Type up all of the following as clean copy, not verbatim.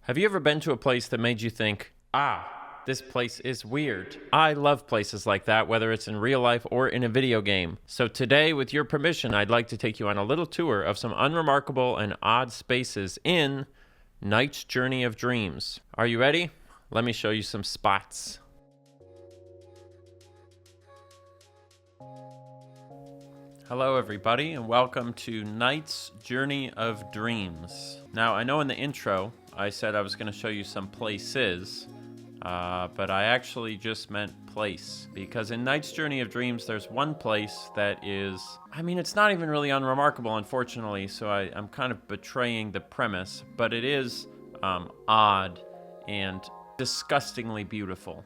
Have you ever been to a place that made you think, this place is weird? I love places like that, whether it's in real life or in a video game. So today, with your permission, I'd like to take you on a little tour of some unremarkable and odd spaces in Night's Journey of Dreams. Are you ready? Let me show you some spots. Hello everybody, and welcome to Night's Journey of Dreams. Now, I know in the intro, I said I was going to show you some places, but I actually just meant place. Because in Night's Journey of Dreams, there's one place that is, it's not even really unremarkable, unfortunately, so I'm kind of betraying the premise, but it is odd and disgustingly beautiful.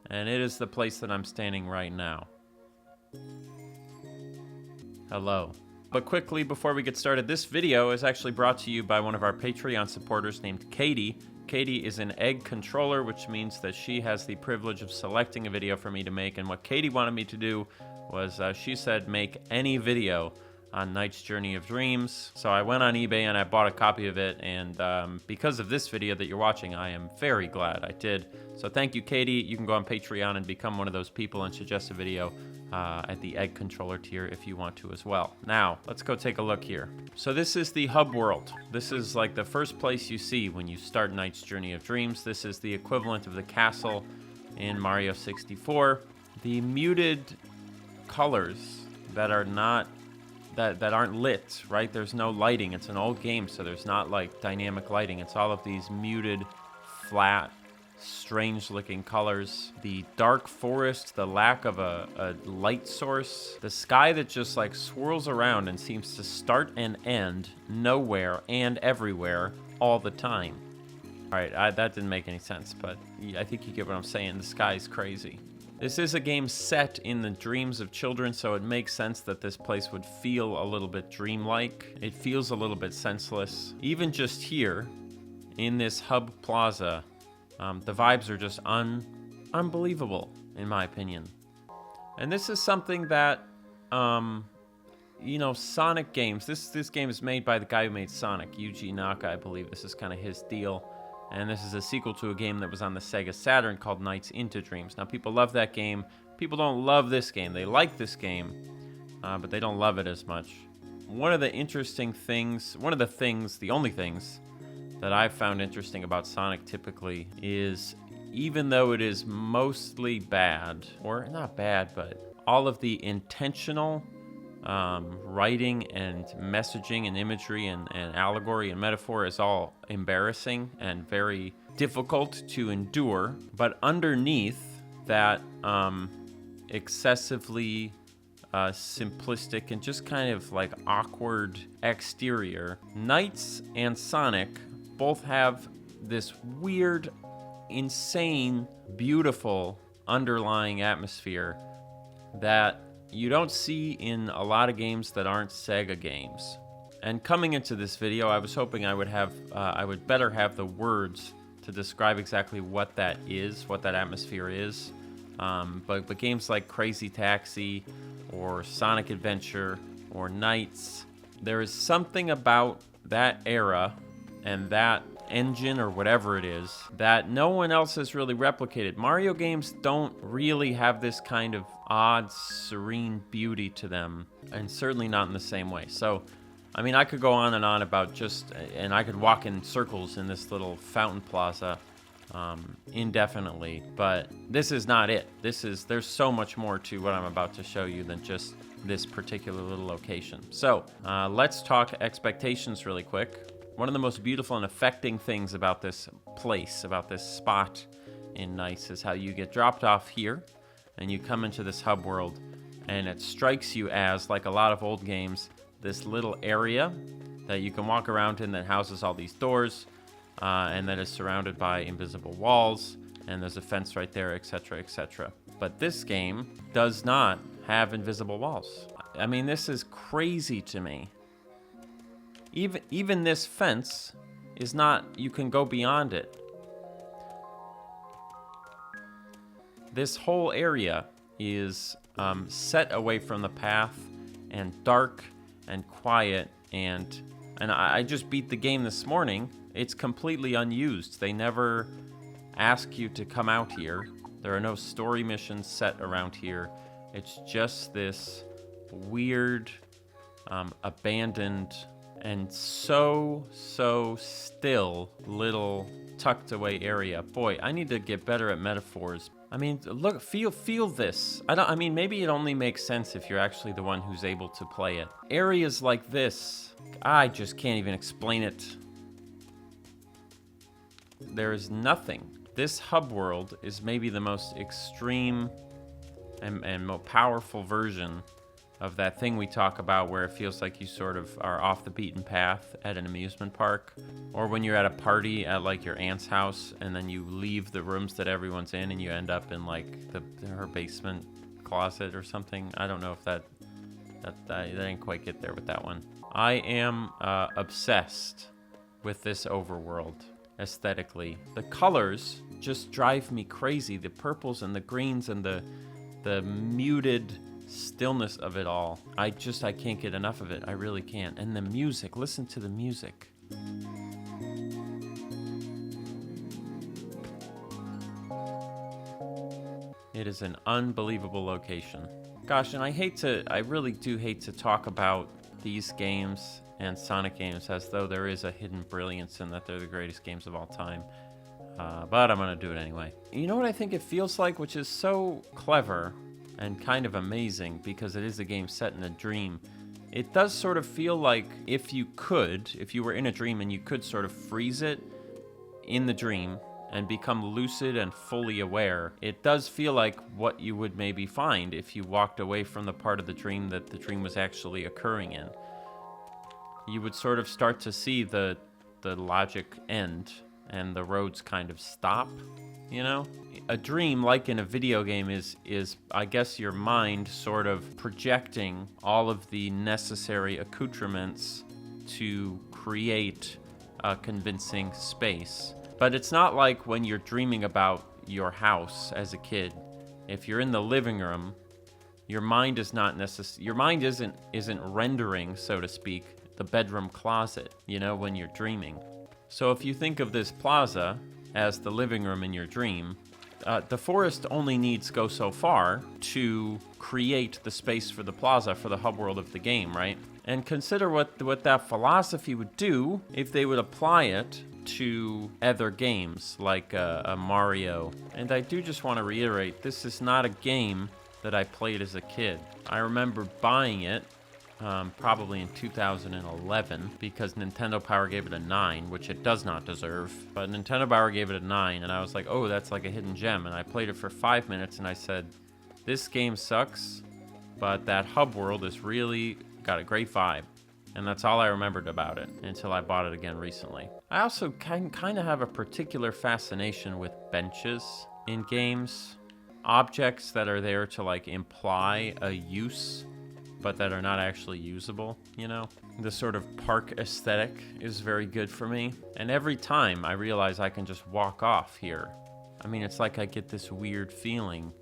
And it is the place that I'm standing right now. Hello. But quickly, before we get started, this video is actually brought to you by one of our Patreon supporters named Katie. Katie is an egg controller, which means that she has the privilege of selecting a video for me to make. And what Katie wanted me to do was, she said, make any video on Night's Journey of Dreams. So I went on eBay and I bought a copy of it. And because of this video that you're watching, I am very glad I did. So thank you, Katie. You can go on Patreon and become one of those people and suggest a video at the egg controller tier if you want to as well. Now, let's go take a look here. So this is the hub world. This is like the first place you see when you start Night's Journey of Dreams. This is the equivalent of the castle in Mario 64. The muted colors that are not that aren't lit, right? There's no lighting. It's an old game, so there's not like dynamic lighting. It's all of these muted, flat, strange-looking colors. The dark forest, the lack of a light source, the sky that just like swirls around and seems to start and end nowhere and everywhere all the time. All right, that didn't make any sense, but I think you get what I'm saying. The sky's crazy. This is a game set in the dreams of children, so it makes sense that this place would feel a little bit dreamlike. It feels a little bit senseless. Even just here, in this hub plaza, the vibes are just unbelievable, in my opinion. And this is something that, Sonic games, this game is made by the guy who made Sonic, Yuji Naka, I believe. This is kind of his deal. And this is a sequel to a game that was on the Sega Saturn called Nights into Dreams. Now, people love that game. People don't love this game. They like this game, but they don't love it as much. One of the only things that I've found interesting about Sonic typically is, even though it is mostly bad, or not bad, but all of the intentional writing and messaging and imagery and allegory and metaphor is all embarrassing and very difficult to endure. But underneath that excessively simplistic and just kind of like awkward exterior, Knights and Sonic both have this weird, insane, beautiful underlying atmosphere that you don't see in a lot of games that aren't Sega games. And coming into this video, I was hoping I would better have the words to describe exactly what that is, what that atmosphere is. But games like Crazy Taxi or Sonic Adventure or Knights, there is something about that era and that engine or whatever it is that no one else has really replicated. Mario games don't really have this kind of odd, serene beauty to them, and certainly not in the same way. So, I could go on and on about and I could walk in circles in this little fountain plaza indefinitely, but this is not it. There's so much more to what I'm about to show you than just this particular little location. So, let's talk expectations really quick. One of the most beautiful and affecting things about this place, about this spot in Nice, is how you get dropped off here and you come into this hub world, and it strikes you as, like a lot of old games, this little area that you can walk around in that houses all these doors, and that is surrounded by invisible walls, and there's a fence right there, etc., etc. But this game does not have invisible walls. This is crazy to me. Even this fence is not, you can go beyond it. This whole area is set away from the path and dark and quiet, and I just beat the game this morning it's completely unused. They never ask you to come out here. There are no story missions set around here. It's just this weird, abandoned, and so still little tucked away area. Boy, I need to get better at metaphors. I mean, look, feel this. I mean, maybe it only makes sense if you're actually the one who's able to play it. Areas like this, I just can't even explain it. There is nothing. This hub world is maybe the most extreme and more powerful version of that thing we talk about where it feels like you sort of are off the beaten path at an amusement park, or when you're at a party at like your aunt's house and then you leave the rooms that everyone's in and you end up in like her basement closet or something. I don't know if that I didn't quite get there with that one. I am obsessed with this overworld aesthetically. The colors just drive me crazy. The purples and the greens and the muted stillness of it all. I can't get enough of it. I really can't. And the music, listen to the music. It is an unbelievable location. Gosh, and I really do hate to talk about these games and Sonic games as though there is a hidden brilliance in that they're the greatest games of all time. But I'm gonna do it anyway. You know what I think it feels like, which is so clever and kind of amazing because it is a game set in a dream. It does sort of feel like if you were in a dream and you could sort of freeze it in the dream and become lucid and fully aware, it does feel like what you would maybe find if you walked away from the part of the dream that the dream was actually occurring in. You would sort of start to see the logic end and the roads kind of stop, you know? A dream, like in a video game, is I guess your mind sort of projecting all of the necessary accoutrements to create a convincing space. But it's not like when you're dreaming about your house as a kid. If you're in the living room, your mind is not your mind isn't rendering, so to speak, the bedroom closet, you know, when you're dreaming. So if you think of this plaza as the living room in your dream, the forest only needs go so far to create the space for the plaza, for the hub world of the game, right? And consider what that philosophy would do if they would apply it to other games like a Mario. And I do just want to reiterate, this is not a game that I played as a kid. I remember buying it probably in 2011 because Nintendo Power gave it a 9, which it does not deserve. But Nintendo Power gave it a 9, and I was like, oh, that's like a hidden gem. And I played it for 5 minutes, and I said, this game sucks, but that hub world is really got a great vibe. And that's all I remembered about it until I bought it again recently. I also kind of have a particular fascination with benches in games. Objects that are there to like imply a use, but that are not actually usable, you know? The sort of park aesthetic is very good for me. And every time I realize I can just walk off here. I mean, it's like I get this weird feeling.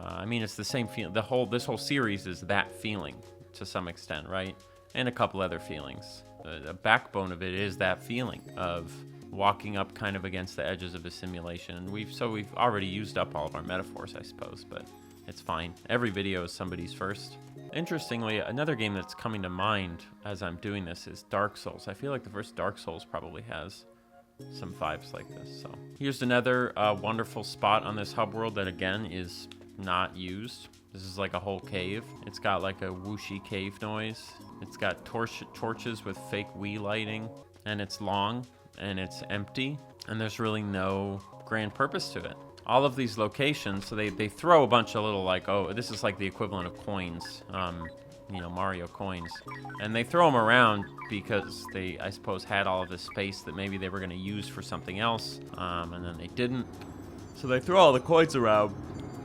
I mean, it's the same feeling. This whole series is that feeling to some extent, right? And a couple other feelings. The backbone of it is that feeling of walking up kind of against the edges of a simulation. And we've already used up all of our metaphors, I suppose, but it's fine. Every video is somebody's first. Interestingly, another game that's coming to mind as I'm doing this is Dark Souls. I feel like the first Dark Souls probably has some vibes like this. So here's another wonderful spot on this hub world that again is not used. This is like a whole cave. It's got like a whooshy cave noise. It's got torches with fake Wii lighting, and it's long and it's empty, and there's really no grand purpose to it. All of these locations, so they throw a bunch of little like, oh, this is like the equivalent of coins, you know, Mario coins. And they throw them around because they, I suppose, had all of this space that maybe they were going to use for something else, and then they didn't. So they throw all the coins around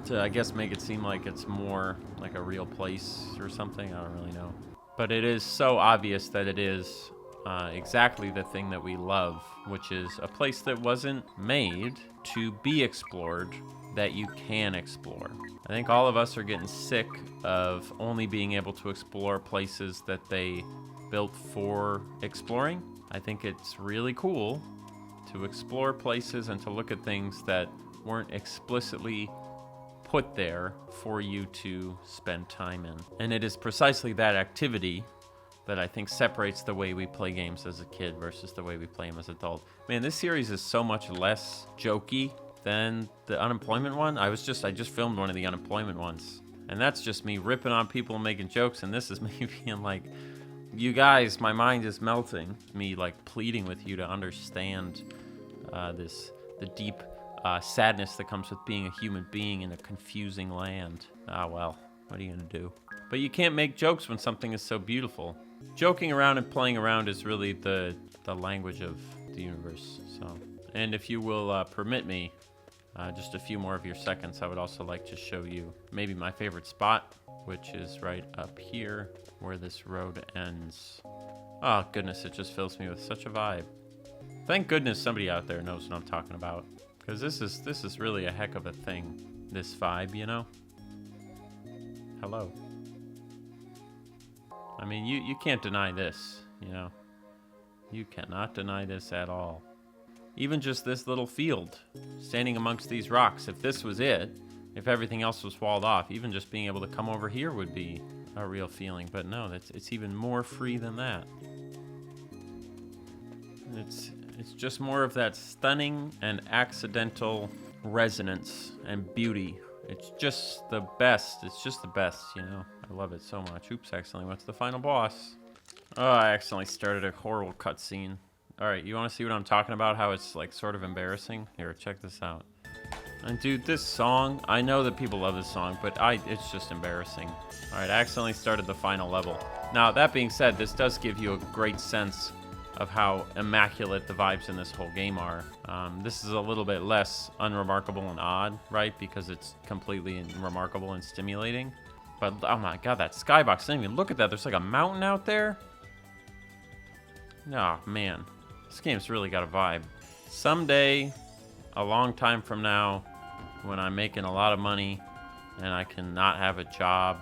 to, I guess, make it seem like it's more like a real place or something. I don't really know. But it is so obvious that it is exactly the thing that we love, which is a place that wasn't made to be explored, that you can explore. I think all of us are getting sick of only being able to explore places that they built for exploring. I think it's really cool to explore places and to look at things that weren't explicitly put there for you to spend time in. And it is precisely that activity that I think separates the way we play games as a kid versus the way we play them as adults. Man, this series is so much less jokey than the unemployment one. I just filmed one of the unemployment ones, and that's just me ripping on people and making jokes, and this is me being like, you guys, my mind is melting. Me like pleading with you to understand the deep sadness that comes with being a human being in a confusing land. Ah, well, what are you gonna do? But you can't make jokes when something is so beautiful. Joking around and playing around is really the language of the universe. So, and if you will permit me just a few more of your seconds, I would also like to show you maybe my favorite spot, which is right up here where this road ends. Oh goodness, it just fills me with such a vibe. Thank goodness somebody out there knows what I'm talking about, because this is really a heck of a thing, this vibe, you know? Hello. I mean, you can't deny this, you know? You cannot deny this at all. Even just this little field, standing amongst these rocks, if this was it, if everything else was walled off, even just being able to come over here would be a real feeling. But no, it's even more free than that. It's just more of that stunning and accidental resonance and beauty. It's just the best. It's just the best, you know? I love it so much. Oops, accidentally went to the final boss. Oh, I accidentally started a horrible cutscene. All right, you want to see what I'm talking about? How it's like sort of embarrassing? Here, check this out. And dude, this song, I know that people love this song, but it's just embarrassing. All right, I accidentally started the final level. Now, that being said, this does give you a great sense of how immaculate the vibes in this whole game are. This is a little bit less unremarkable and odd, right? Because it's completely remarkable and stimulating. But, oh my god, that skybox, I didn't even look at that. There's like a mountain out there. Oh, man. This game's really got a vibe. Someday, a long time from now, when I'm making a lot of money and I can not have a job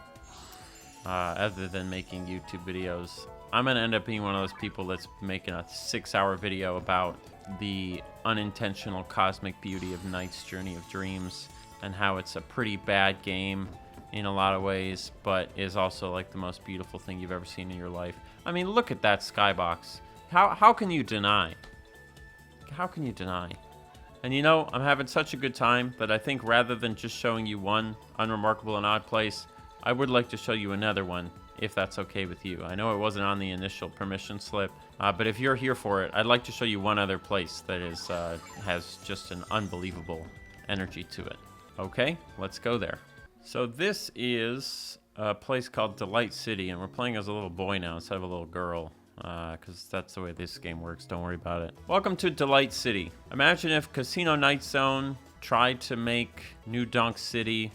other than making YouTube videos, I'm going to end up being one of those people that's making a 6-hour video about the unintentional cosmic beauty of Knight's Journey of Dreams and how it's a pretty bad game in a lot of ways, but is also like the most beautiful thing you've ever seen in your life. I mean, look at that skybox. How can you deny? How can you deny? And you know, I'm having such a good time that I think rather than just showing you one unremarkable and odd place, I would like to show you another one, if that's okay with you. I know it wasn't on the initial permission slip, but if you're here for it, I'd like to show you one other place that is has just an unbelievable energy to it. Okay, let's go there. So this is a place called Delight City, and we're playing as a little boy now instead of a little girl. Because that's the way this game works. Don't worry about it. Welcome to Delight City. Imagine if Casino Night Zone tried to make New Donk City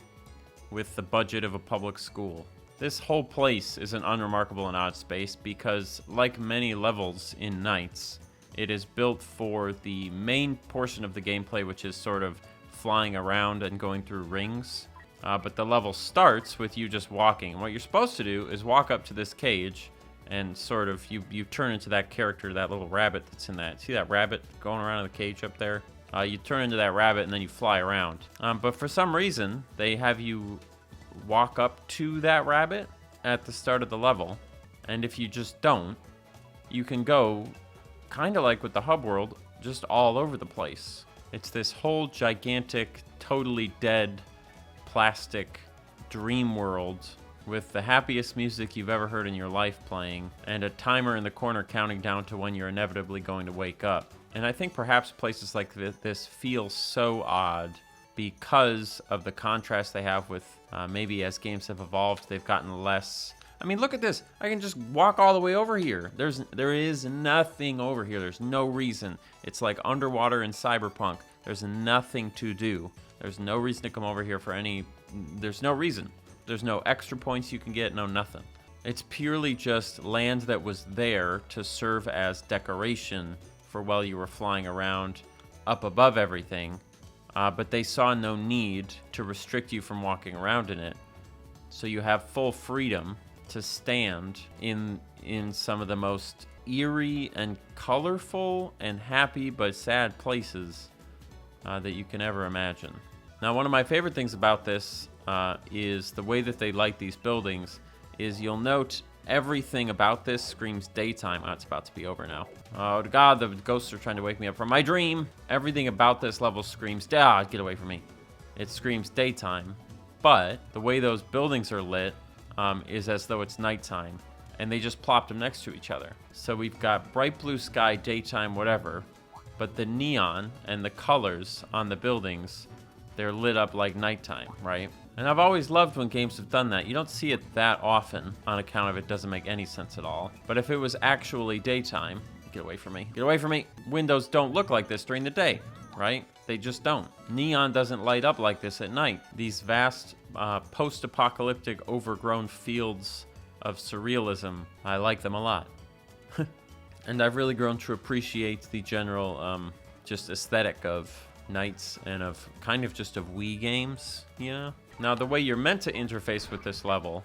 with the budget of a public school. This whole place is an unremarkable and odd space because, like many levels in Nights, it is built for the main portion of the gameplay, which is sort of flying around and going through rings. But the level starts with you just walking. And what you're supposed to do is walk up to this cage and sort of, you turn into that character, that little rabbit that's in that. See that rabbit going around in the cage up there? You turn into that rabbit and then you fly around. But for some reason, they have you walk up to that rabbit at the start of the level. And if you just don't, you can go, kind of like with the hub world, just all over the place. It's this whole gigantic, totally dead, plastic dream world with the happiest music you've ever heard in your life playing, and a timer in the corner counting down to when you're inevitably going to wake up. And I think perhaps places like this feel so odd because of the contrast they have with maybe as games have evolved, they've gotten less. I mean, look at this. I can just walk all the way over here. There is nothing over here. There's no reason. It's like underwater in Cyberpunk. There's nothing to do. There's no reason to come over here for any. There's no reason. There's no extra points you can get, no nothing. It's purely just land that was there to serve as decoration for while you were flying around up above everything, but they saw no need to restrict you from walking around in it. So you have full freedom to stand in some of the most eerie and colorful and happy but sad places that you can ever imagine. Now, one of my favorite things about this is the way that they light these buildings. Is you'll note everything about this screams daytime. Oh, it's about to be over now. Oh God, the ghosts are trying to wake me up from my dream. Everything about this level screams, get away from me. It screams daytime, but the way those buildings are lit is as though it's nighttime, and they just plopped them next to each other. So we've got bright blue sky, daytime, whatever, but the neon and the colors on the buildings, they're lit up like nighttime, right? And I've always loved when games have done that. You don't see it that often on account of it doesn't make any sense at all. But if it was actually daytime, get away from me, get away from me. Windows don't look like this during the day, right? They just don't. Neon doesn't light up like this at night. These vast post-apocalyptic overgrown fields of surrealism, I like them a lot. And I've really grown to appreciate the general just aesthetic of nights and of kind of just of Wii games, you know? Now, the way you're meant to interface with this level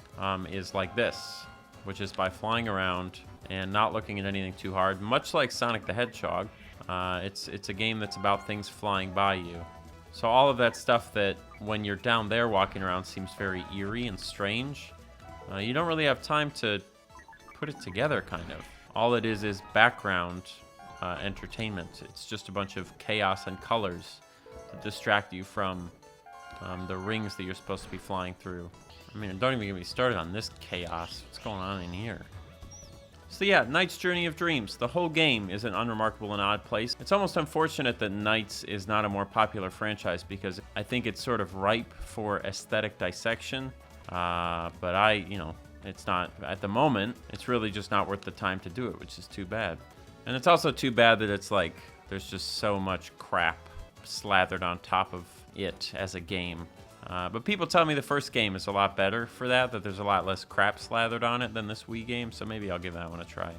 is like this, which is by flying around and not looking at anything too hard, much like Sonic the Hedgehog. It's a game that's about things flying by you. So all of that stuff that when you're down there walking around seems very eerie and strange, you don't really have time to put it together, kind of. All it is background entertainment. It's just a bunch of chaos and colors to distract you from the rings that you're supposed to be flying through. I mean, don't even get me started on this chaos. What's going on in here? So yeah, Knight's Journey of Dreams. The whole game is an unremarkable and odd place. It's almost unfortunate that Knights is not a more popular franchise because I think it's sort of ripe for aesthetic dissection. But it's not, at the moment, it's really just not worth the time to do it, which is too bad. And it's also too bad that it's like, there's just so much crap slathered on top of it as a game. But people tell me the first game is a lot better for that there's a lot less crap slathered on it than this Wii game, so maybe I'll give that one a try.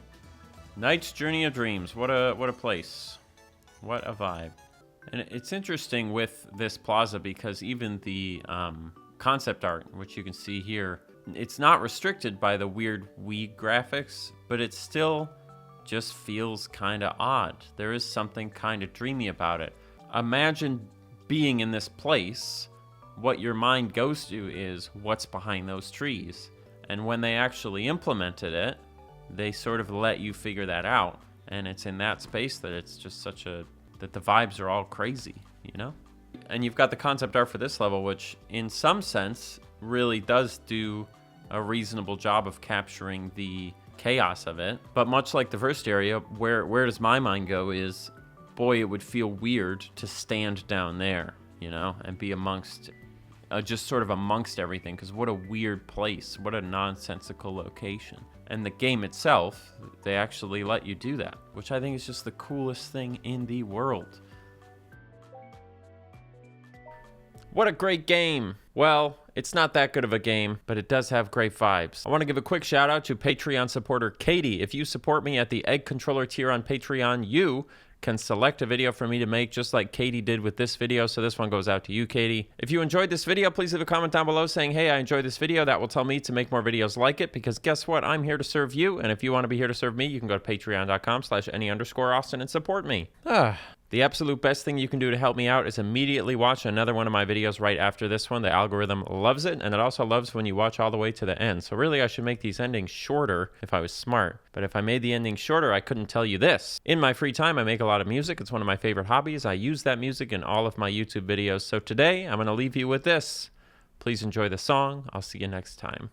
Knight's Journey of Dreams, what a place. What a vibe. And it's interesting with this plaza because even the concept art, which you can see here, it's not restricted by the weird Wii graphics, but it still just feels kind of odd. There is something kind of dreamy about it. Imagine being in this place. What your mind goes to is what's behind those trees. And when they actually implemented it, they sort of let you figure that out. And it's in that space that it's just that the vibes are all crazy, you know? And you've got the concept art for this level, which in some sense really does do a reasonable job of capturing the chaos of it. But much like the first area, where does my mind go is, boy, it would feel weird to stand down there, you know, and be amongst, just sort of amongst everything, because what a weird place, what a nonsensical location. And the game itself, they actually let you do that, which I think is just the coolest thing in the world. What a great game. Well, it's not that good of a game, but it does have great vibes. I want to give a quick shout out to Patreon supporter Katie. If you support me at the Egg Controller tier on Patreon, you can select a video for me to make just like Katie did with this video. So this one goes out to you, Katie. If you enjoyed this video, please leave a comment down below saying, hey, I enjoyed this video. That will tell me to make more videos like it, because guess what? I'm here to serve you. And if you want to be here to serve me, you can go to patreon.com/any_Austin and support me. The absolute best thing you can do to help me out is immediately watch another one of my videos right after this one. The algorithm loves it, and it also loves when you watch all the way to the end. So really, I should make these endings shorter if I was smart. But if I made the ending shorter, I couldn't tell you this. In my free time, I make a lot of music. It's one of my favorite hobbies. I use that music in all of my YouTube videos. So today, I'm going to leave you with this. Please enjoy the song. I'll see you next time.